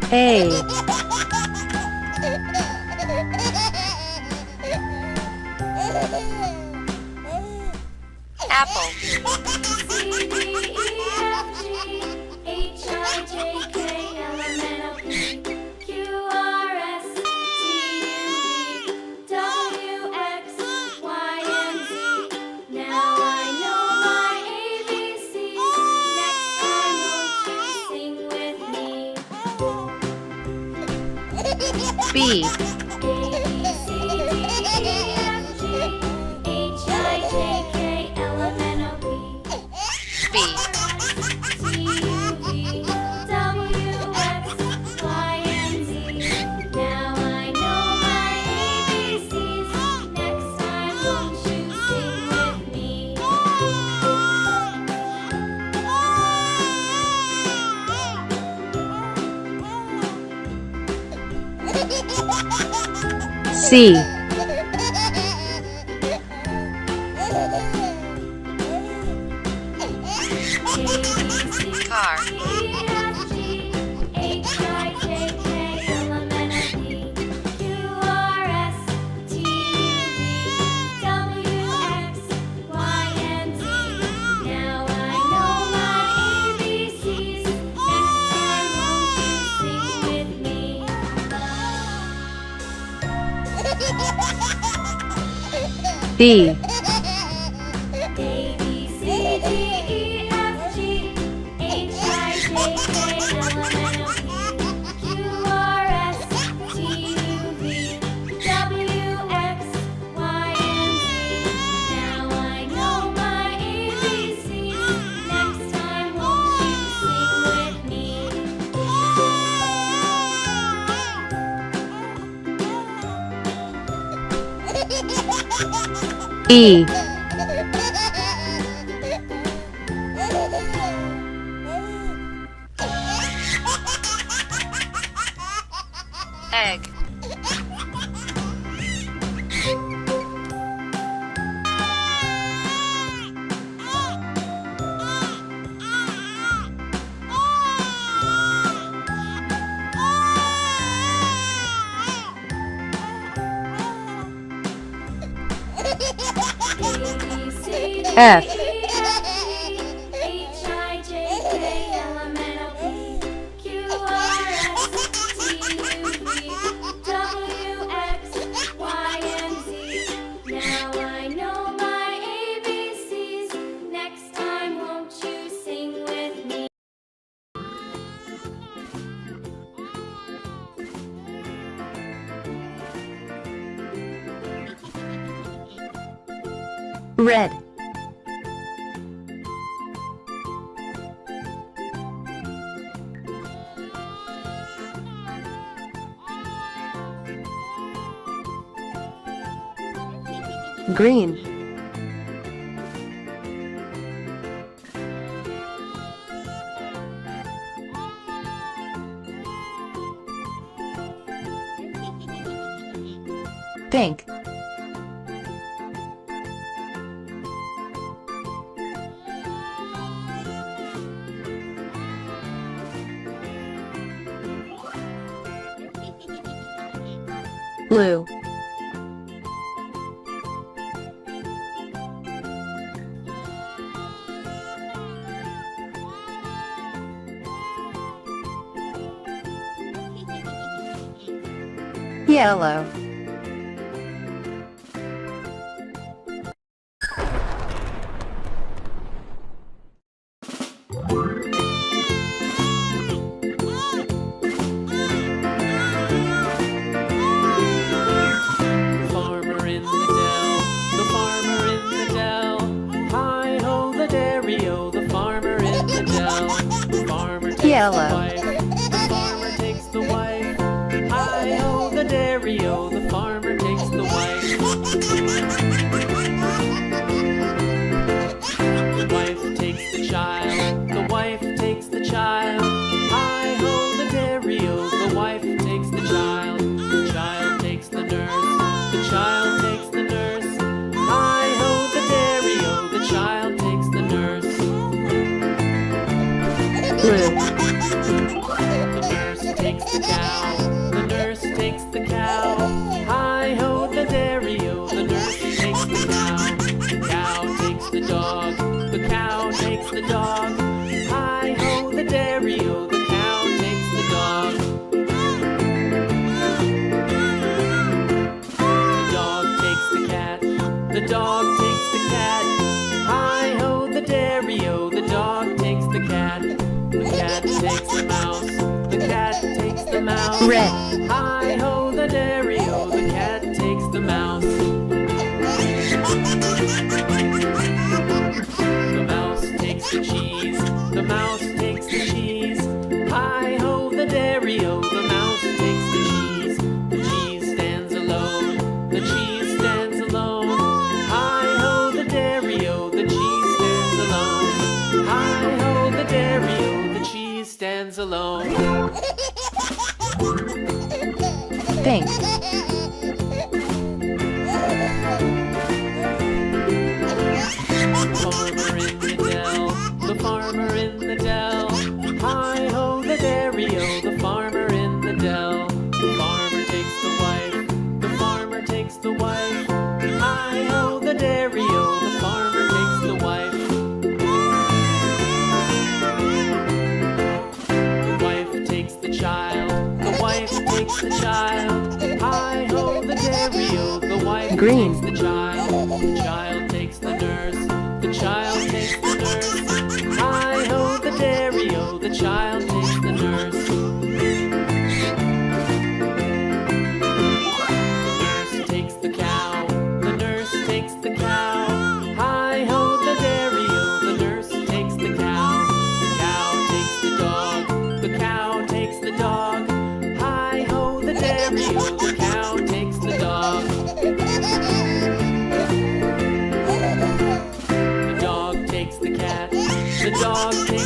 A. Apple. B. B. C. Car. D. E. Egg. F. Red. Green. Pink. Blue. Yellow. Yellow. The farmer takes the wife. Hi-ho, the dairy-o, the farmer takes the wife. The wife takes the child. The wife takes the child. Hi-ho, the dairy-o, the wife takes the child. The child takes the nurse. The child takes the nurse. Hi-ho, the dairy-o, the child takes the nurse. Blue. The nurse takes takes the cow. The nurse takes the cow. Hi-ho, the dairy-o. The nurse takes the cow. The cow takes the dog. The cow takes the dog. Hi-ho, the dairy-o. The cow takes the dog. The dog takes the cat. The dog takes the cat. Hi-ho, the dairy-o. The dog takes the cat. The cat takes the mouse. The cat takes the mouse. Red. Hi-ho, the dairy-o. The cat takes the mouse. The mouse takes the cheese. The mouse takes the cheese. Hi-ho, the dairy-o. The mouse takes the cheese. The cheese stands alone. The cheese stands alone. Hi-ho, the dairy-o. The cheese stands alone. Hi-ho, the dairy-o. The cheese stands alone. Pink. Farmer in the dell, the farmer in the dell. Hi-ho, the dairy-o, the farmer in the dell. The farmer takes the wife, the farmer takes the wife. Hi-ho, the dairy-o, the farmer takes the wife. The wife takes the child, the wife takes the child. Hi-ho, the dairy-o, the wife Green. takes the child. The child takes the nurse, the child takes the nurse. Hi-ho, the dairy-o, the child takes the nurse. The nurse takes the cow, the nurse takes the cow. Hi-ho, the dairy-o, the nurse takes the cow. The cow takes the dog, the cow takes the dog. Hi-ho, the dairy-o, the cow takes the dog. The dog takes the cat. The dog takes